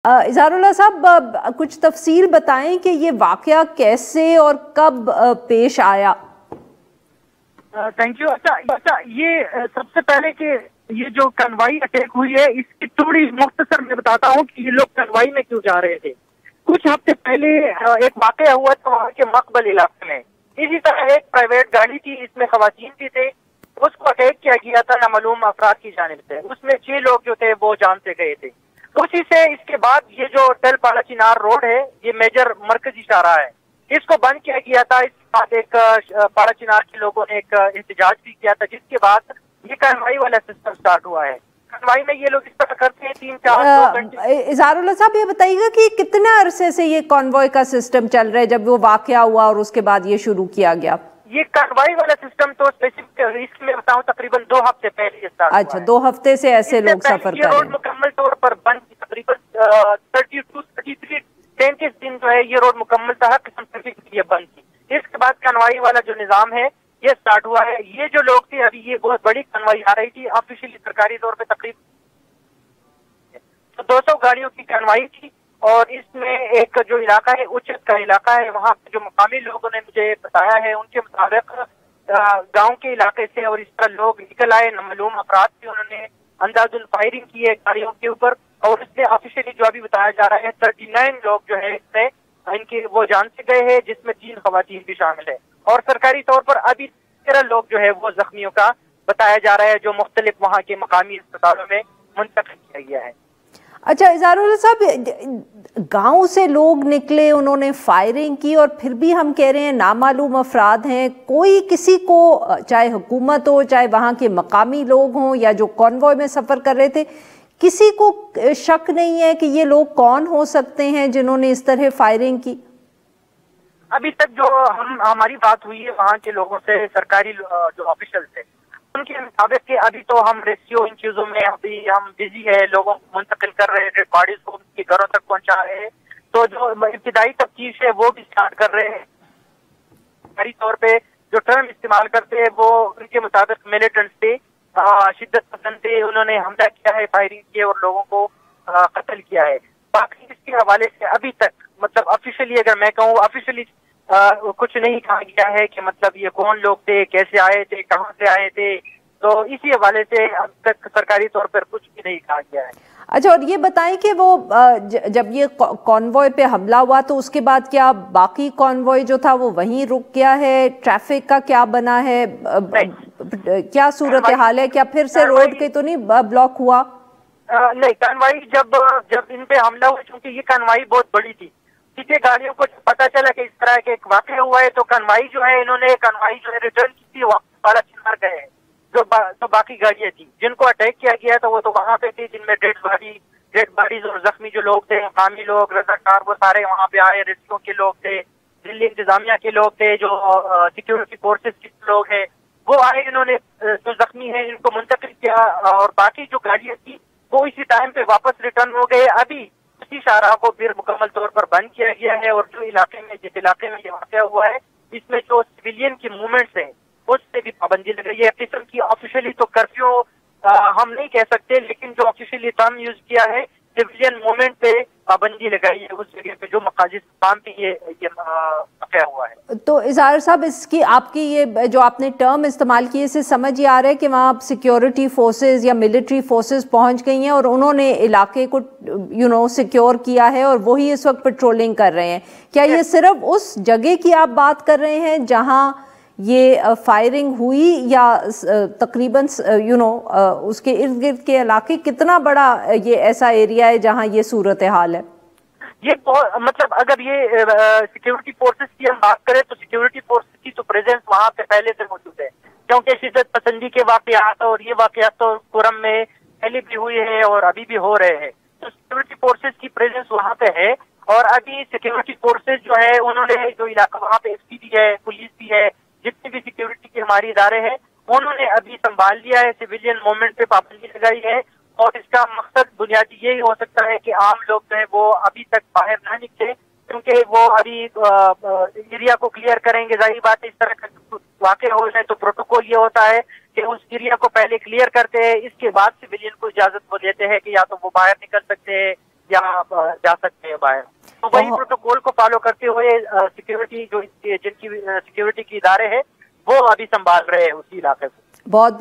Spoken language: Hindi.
इज़हारुल्लाह साहब, कुछ तफसील बताएं कि ये वाकया कैसे और कब पेश आया। Thank you. अच्छा, ये सबसे पहले कि ये जो कन्वाई अटैक हुई है इसकी थोड़ी मुख्तसर मैं बताता हूँ कि ये लोग कन्वाई में क्यों जा रहे थे। कुछ हफ्ते पहले एक वाकया हुआ था वहाँ के मकबल इलाके में। इसी तरह एक प्राइवेट गाड़ी थी, इसमें खवातीन भी थे, उसको अटैक किया गया था नामालूम अफराद की जानिब से। उसमें 6 लोग जो थे वो जान से गए थे। उसी से इसके बाद ये जो टेल पाड़ा चिनार रोड है ये मेजर मरकजी शाहराह है, इसको बंद किया गया था। इसके बाद एक पाड़ा चिनार के लोगों ने एक एहतजाज भी किया था, जिसके बाद ये कन्वाई वाला सिस्टम स्टार्ट हुआ है। कन्वाई में ये लोग इस तरह करते हैं 3-4 घंटे। इज़हारुल्लाह साहब, ये बताइएगा कि कितने अरसे से ये कॉन्वॉय का सिस्टम चल रहा है, जब वो वाकया हुआ और उसके बाद ये शुरू किया गया? ये कन्वाई वाला सिस्टम तो स्पेसिफिक इसमें बताऊं तकरीबन 2 हफ्ते पहले स्टार्ट हुआ। अच्छा, 2 हफ्ते से ऐसे लोग सफर कर रहे हैं। ये रोड मुकम्मल तौर पर बंद, तकरीबन 33 दिन जो है ये रोड मुकम्मल था किस्म ट्रैफिक के लिए बंद थी। इसके बाद कन्वाई वाला जो निजाम है ये स्टार्ट हुआ है। ये जो लोग थे, अभी ये बहुत बड़ी कन्वाई आ रही थी, ऑफिशियली सरकारी तौर पे तकरीबन 200 गाड़ियों की कन्वाई थी। और इसमें एक जो इलाका है उच्चत का इलाका है, वहाँ पे जो मुकामी लोगों ने मुझे बताया है उनके मुताबिक गांव के इलाके से और इस तरह लोग निकल आए, नामालूम अफराद भी, उन्होंने अंदाजुल फायरिंग की है गाड़ियों के ऊपर। और इसमें ऑफिशियली जो अभी बताया जा रहा है 39 लोग जो है इसमें इनके वो जान से गए हैं, जिसमें 3 खवातीन भी शामिल है। और सरकारी तौर पर अभी 13 लोग जो है वो जख्मियों का बताया जा रहा है, जो मुख्तलिफ वहाँ के मकामी अस्पतालों में मुंतकिल किया गया है। अच्छा इज़हारुल्लाह साहब, गांव से लोग निकले, उन्होंने फायरिंग की और फिर भी हम कह रहे हैं नामालूम अफराद हैं, कोई किसी को, चाहे हुकूमत हो चाहे वहाँ के मकामी लोग हों या जो कॉन्वॉय में सफ़र कर रहे थे, किसी को शक नहीं है कि ये लोग कौन हो सकते हैं जिन्होंने इस तरह फायरिंग की? अभी तक जो हमारी बात हुई है वहाँ के लोगों से, सरकारी जो ऑफिशियल थे, उनके मुताबिक कि अभी तो हम रेस्क्यू इन चीजों में अभी हम बिजी है, लोगों को मुंतकिल कर रहे हैं, डेड बॉडीज को उनके घरों तक पहुंचा रहे हैं। तो जो इब्तिदाई तफ्तीश है वो भी स्टार्ट कर रहे हैं। सरकारी तौर पे जो टर्म इस्तेमाल करते हैं वो उनके मुताबिक मिलिटेंट्स थे, शिद्दत पसंद थे, उन्होंने हमला किया है, फायरिंग की और लोगों को कत्ल किया है। बाकी इसके हवाले से अभी तक मतलब ऑफिशियली अगर मैं कहूँ, ऑफिशियली कुछ नहीं कहा गया है कि मतलब ये कौन लोग थे, कैसे आए थे, कहाँ से आए थे। तो इसी हवाले से अब तक सरकारी तौर पर कुछ भी नहीं कहा गया है। अच्छा, और ये बताएं कि वो जब ये कॉन्वॉय पे हमला हुआ तो उसके बाद क्या बाकी कॉन्वॉय जो था वो वहीं रुक गया है? ट्रैफिक का क्या बना है? क्या सूरत हाल है? क्या फिर से रोड के तो नहीं ब्लॉक हुआ? नहीं, कन्वाई जब इन पे हमला हुआ, क्योंकि ये कन्वाई बहुत बड़ी थी, पीछे गाड़ियों को पता चला कि इस तरह के एक वाकया हुआ है, तो कन्वाई जो है इन्होंने कन्वाई जो है रिटर्न की थी, वाला चिनार गए हैं। जो बाकी गाड़ियां थी जिनको अटैक किया गया था वो तो वहां पे थी, जिनमें डेड बॉडीज और जख्मी जो लोग थे, मकामी लोग, रजाकार, वो सारे वहां पे आए। रेस्क्यू के लोग थे, दिल्ली इंतजामिया के लोग थे, जो सिक्योरिटी फोर्सेस के लोग हैं वो आए, इन्होंने जो जख्मी है इनको मुंतकिल किया। और बाकी जो गाड़ियां थी वो इसी टाइम पे वापस रिटर्न हो गए। अभी उसी शाहराह को फिर मुकम्मल तौर पर बंद किया गया है। और जो इलाके में, जिस इलाके में ये वाक़या हुआ है, इसमें जो सिविलियन की मूवमेंट्स हैं उससे भी पाबंदी लग रही है। किस्म की ऑफिशियली तो कर्फ्यू हम नहीं कह सकते, लेकिन जो ऑफिशियली टर्म यूज किया है, सिविलियन मूवमेंट पे पाबंदी लगाई है उस जगह पे जो जिस काम पे ये वाक़या हुआ है। तो इज़हार साहब, इसकी आपकी ये जो आपने टर्म इस्तेमाल की, इससे समझ ये आ रहा है कि वहाँ सिक्योरिटी फोर्सेस या मिलिट्री फोर्सेस पहुँच गई हैं और उन्होंने इलाके को सिक्योर किया है और वही इस वक्त पेट्रोलिंग कर रहे हैं। क्या ये सिर्फ उस जगह की आप बात कर रहे हैं जहाँ ये फायरिंग हुई, या तकरीबन उसके इर्द गिर्द के इलाके, कितना बड़ा ये ऐसा एरिया है जहाँ ये सूरत हाल है? ये मतलब अगर ये सिक्योरिटी फोर्सेस की हम बात करें तो सिक्योरिटी फोर्सेस की तो प्रेजेंस वहाँ पे पहले से मौजूद है, क्योंकि शिद्दत पसंदी के वाकयात और ये वाकयात तो कुरम में पहले भी हुए हैं और अभी भी हो रहे हैं। तो सिक्योरिटी फोर्सेस की प्रेजेंस वहाँ पे है। और अभी सिक्योरिटी फोर्सेस जो है उन्होंने जो इलाका वहाँ पे एसपी भी है, पुलिस भी है, जितने भी सिक्योरिटी के हमारे इदारे हैं उन्होंने अभी संभाल लिया है, सिविलियन मूवमेंट पे पाबंदी लगाई है। और इसका मकसद बुनियादी यही हो सकता है कि आम लोग जो है वो अभी तक बाहर ना निकले, क्योंकि वो अभी एरिया को क्लियर करेंगे। जाहिर बात है, इस तरह का वाकया हो जाए तो प्रोटोकॉल ये होता है कि उस एरिया को पहले क्लियर करते हैं, इसके बाद सिविलियन को इजाजत वो देते हैं कि या तो वो बाहर निकल सकते हैं या जा सकते हैं बाहर। तो वही प्रोटोकॉल को फॉलो करते हुए सिक्योरिटी जो जिनकी सिक्योरिटी के इदारे हैं वो अभी संभाल रहे हैं उसी इलाके को। बहुत